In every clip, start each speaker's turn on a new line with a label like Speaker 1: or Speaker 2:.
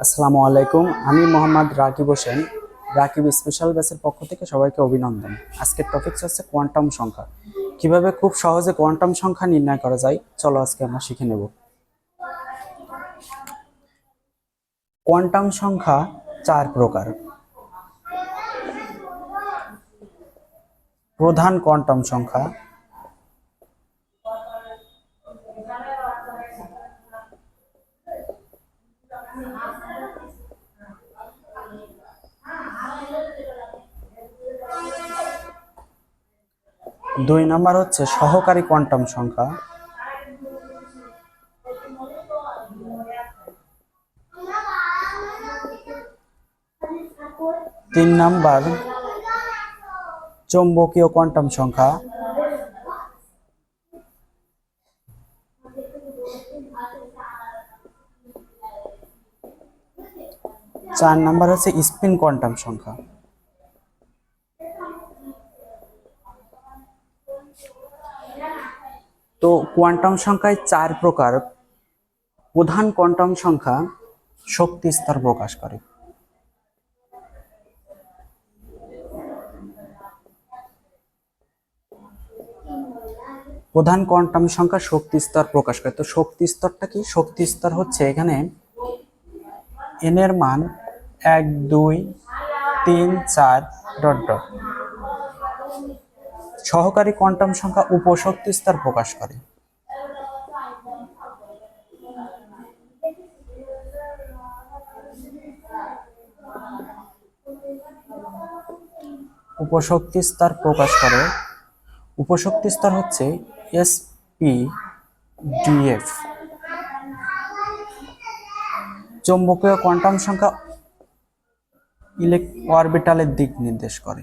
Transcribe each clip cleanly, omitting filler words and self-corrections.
Speaker 1: আসসালামু আলাইকুম। আমি মোহাম্মদ রাকিব হোসেন। রাকিব স্পেশাল ব্যাচের পক্ষ থেকে সবাইকে অভিনন্দন। আজকের টপিক হচ্ছে কোয়ান্টাম সংখ্যা। কিভাবে খুব সহজে কোয়ান্টাম সংখ্যা নির্ণয় করা যায়, চলো আজকে আমরা শিখে নেব। কোয়ান্টাম সংখ্যা চার প্রকার। প্রধান কোয়ান্টাম সংখ্যা, দুই নম্বর হচ্ছে সহকারী কোয়ান্টাম সংখ্যা, তিন নাম্বার চৌম্বকীয় কোয়ান্টাম সংখ্যা, চার নাম্বার হচ্ছে স্পিন কোয়ান্টাম সংখ্যা। তো কোয়ান্টাম সংখ্যায় চার প্রকার। প্রধান কোয়ান্টাম সংখ্যা শক্তি স্তর প্রকাশ করে। প্রধান কোয়ান্টাম সংখ্যা শক্তি স্তর প্রকাশ করে। তো শক্তি স্তরটা কি? শক্তি স্তর হচ্ছে এখানে এন এর মান 1 2 3 4 ডট ডট। সহকারী কোয়ান্টাম সংখ্যা উপশক্তি স্তর প্রকাশ করে। উপশক্তি স্তর প্রকাশ করে। উপশক্তি স্তর হচ্ছে SPDF। চৌম্বকীয় কোয়ান্টাম সংখ্যা অরবিটালের দিক নির্দেশ করে।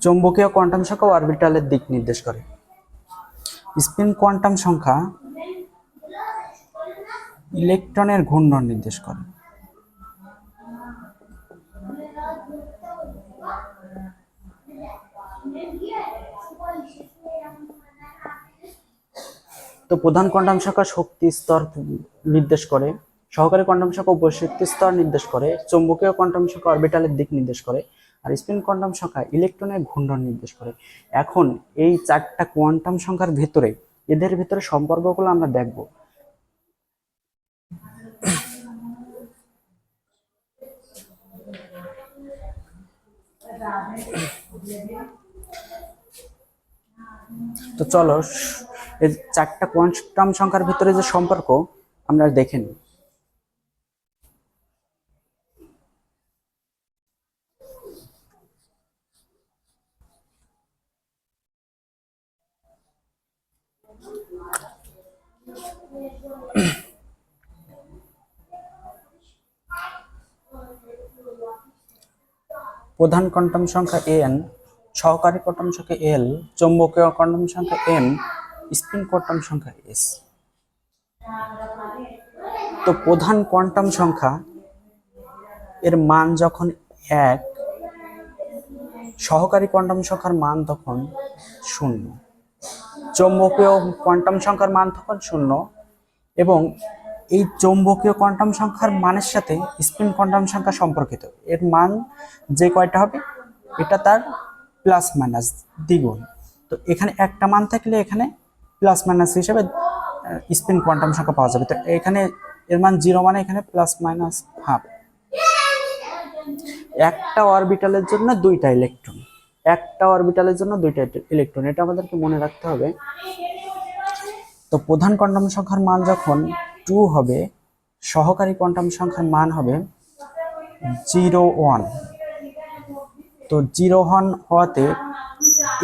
Speaker 1: চৌম্বকীয় কোয়ান্টাম সংখ্যা অরবিটালের দিক নির্দেশ করে। স্পিন কোয়ান্টাম সংখ্যা ইলেকট্রনের ঘূর্ণন নির্দেশ করে। তো প্রধান কোয়ান্টাম সংখ্যা শক্তি স্তর নির্দেশ করে, সহকারী কোয়ান্টাম সংখ্যা উপশক্তি স্তর নির্দেশ করে, চৌম্বকীয় কোয়ান্টাম সংখ্যা অরবিটালের দিক নির্দেশ করে, আর স্পিন কোয়ান্টাম সংখ্যা ইলেকট্রনের ঘূর্ণন নির্দেশ করে। এখন এই চারটা কোয়ান্টাম সংখ্যার ভিতরে এদের ভিতরে সম্পর্কগুলো আমরা দেখব। তো চলো এই চারটা কোয়ান্টাম সংখ্যার ভিতরে যে সম্পর্ক আমরা দেখে নিই। প্রধান কোয়ান্টাম সংখ্যা n, সহকারী কোয়ান্টাম সংখ্যা l, চৌম্বকীয় কোয়ান্টাম সংখ্যা m, স্পিন কোয়ান্টাম সংখ্যা s। তো প্রধান কোয়ান্টাম সংখ্যা এর মান যখন 1, সহকারী কোয়ান্টাম সংখ্যার মান তখন 0, চৌম্বকীয় কোয়ান্টাম সংখ্যার মান তখন 0, এবং এই চৌম্বকীয় কোয়ান্টাম সংখ্যার মানের সাথে স্পিন কোয়ান্টাম সংখ্যা সম্পর্কিত। এর মান যে কয়টা হবে এটা তার প্লাস মাইনাস দ্বিগুণ। তো এখানে একটা মান থাকলে এখানে প্লাস মাইনাস হিসেবে স্পিন কোয়ান্টাম সংখ্যা পাওয়া যাবে। তো এখানে এর মান 0 মানে এখানে প্লাস মাইনাস হাফ। একটা অরবিটালের জন্য দুইটা ইলেকট্রন, একটা অরবিটালের জন্য দুইটা ইলেকট্রন, এটা আমাদেরকে মনে রাখতে হবে। তো প্রধান কোয়ান্টাম সংখ্যার মান যখন 2 হবে, সহকারী কোয়ান্টাম সংখ্যার মান হবে 0 1। তো 0 1 হওয়াতে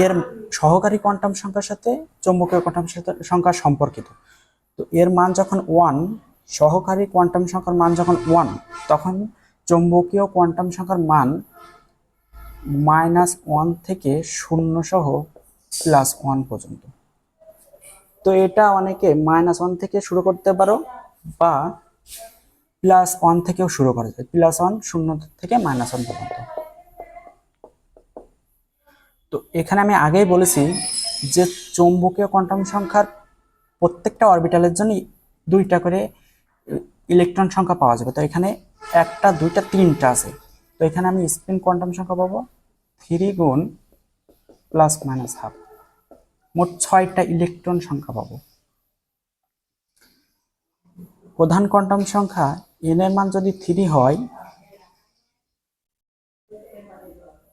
Speaker 1: এর সহকারী কোয়ান্টাম সংখ্যার সাথে চৌম্বকীয় কোয়ান্টাম সংখ্যা সম্পর্কিত। তো এর মান যখন 1, সহকারী কোয়ান্টাম সংখ্যার মান যখন 1, তখন চৌম্বকীয় কোয়ান্টাম সংখ্যার মান -1 থেকে 0 সহ +1 পর্যন্ত। তো এটা অনেকে -1 থেকে শুরু করতে পারো বা +1 থেকেও শুরু করা যায়। +1 0 থেকে -1 পর্যন্ত। তো এখানে আমি আগেই বলেছি যে চৌম্বকীয় কোয়ান্টাম সংখ্যার প্রত্যেকটা অরবিটালের জন্য দুইটা করে ইলেকট্রন সংখ্যা পাওয়া যাবে। তো এখানে একটা, দুইটা, তিনটা আছে। তো এখানে আমি স্পিন কোয়ান্টাম সংখ্যা পাবো 3 গুণ প্লাস মাইনাস হাফ, মোট 6টা ইলেকট্রন সংখ্যা পাবো। প্রধান কোয়ান্টাম সংখ্যা n এর মান যদি 3 হয়,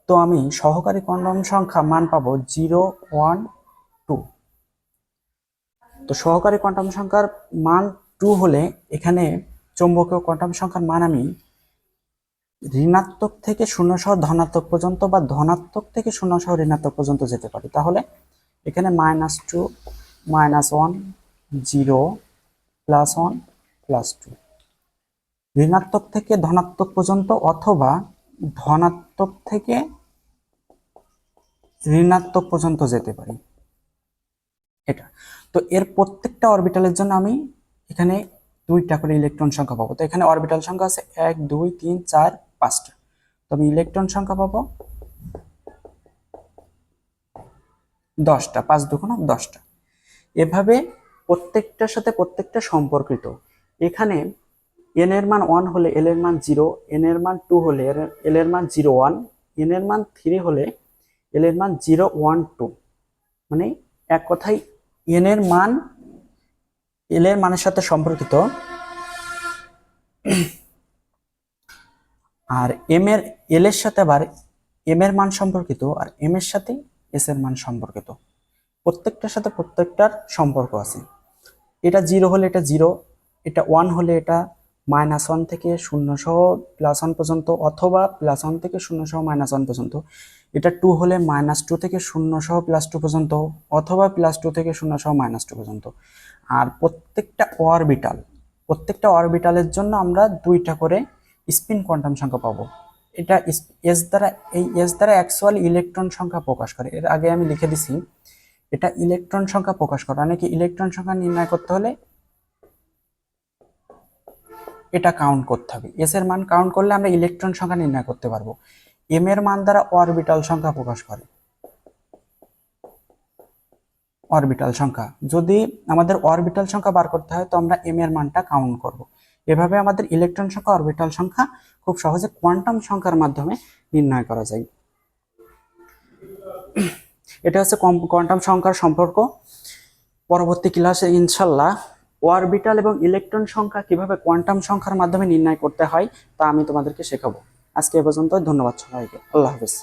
Speaker 1: তো আমি সহকারী কোয়ান্টাম সংখ্যা মান পাবো 0, 1, 2। তো সহকারী কোয়ান্টাম সংখ্যার মান 2 হলে এখানে চৌম্বকীয় কোয়ান্টাম সংখ্যার মান আমি ঋণাত্মক থেকে 0 সহ ধনাত্মক পর্যন্ত বা ধনাত্মক থেকে 0 সহ ঋণাত্মক পর্যন্ত যেতে পারি। তাহলে এখানে -2, -1, 0, +1, +2, ঋণাত্মক থেকে ধনাত্মক পর্যন্ত অথবা ধনাত্মক থেকে ঋণাত্মক পর্যন্ত যেতে পারি এটা। তো এর প্রত্যেকটা অরবিটালের জন্য আমি এখানে দুইটা করে ইলেকট্রন সংখ্যা পাবো। তো এখানে অরবিটাল সংখ্যা আছে 1, 2, 3, 4, 5টা। তো আমি ইলেকট্রন সংখ্যা পাবো 10টা, 5 দুগুণ 10টা। এভাবে প্রত্যেকটার সাথে প্রত্যেকটা সম্পর্কিত। এখানে n এর মান 1 হলে l এর মান 0, n এর মান 2 হলে l এর মান 0, 1, n এর মান 3 হলে l এর মান 0, 1, 2। মানে এক কথায় n এর মান l এর মানের সাথে সম্পর্কিত, আর l এর সাথে আবার m এর মান সম্পর্কিত, আর m এর সাথে s এর মান সম্পর্কিত। প্রত্যেকটার সাথে প্রত্যেকটার সম্পর্ক আছে। এটা 0 হলে এটা 0, এটা 1 হলে এটা -1 থেকে 0 সহ +1 পর্যন্ত, অথবা +1 থেকে 0 সহ -1 পর্যন্ত। এটা 2 হলে -2 থেকে 0 সহ +2 পর্যন্ত, অথবা +2 থেকে 0 সহ -2 পর্যন্ত। আর প্রত্যেকটা অরবিটালের জন্য আমরা দুইটা করে স্পিন কোয়ান্টাম সংখ্যা পাবো। এটা এই এস দ্বারা অ্যাকচুয়াল ইলেকট্রন সংখ্যা প্রকাশ করে। এর আগে আমি লিখে দিছি, এটা ইলেকট্রন সংখ্যা প্রকাশ করে। মানে কি, ইলেকট্রন সংখ্যা নির্ণয় করতে হলে এটা কাউন্ট করতে হবে। এস এর মান কাউন্ট করলে আমরা ইলেকট্রন সংখ্যা নির্ণয় করতে পারবো। এম এর মান দ্বারা অরবিটাল সংখ্যা প্রকাশ করে। অরবিটাল সংখ্যা, যদি আমাদের অরবিটাল সংখ্যা বার করতে হয় তো আমরা এম এর মানটা কাউন্ট করব। এভাবে আমাদের ইলেকট্রন সংখ্যা, অরবিটাল সংখ্যা খুব সহজে কোয়ান্টাম সংখ্যার মাধ্যমে নির্ণয় করা যায়। এটা হচ্ছে কোয়ান্টাম সংখ্যার সম্পর্ক। পরবর্তী ক্লাসে ইনশাল্লাহ অরবিটাল এবং ইলেকট্রন সংখ্যা কিভাবে কোয়ান্টাম সংখ্যার মাধ্যমে নির্ণয় করতে হয় তা আমি তোমাদেরকে শেখাবো। আজকে এ পর্যন্ত, ধন্যবাদ সবাইকে, আল্লাহ হাফেজ।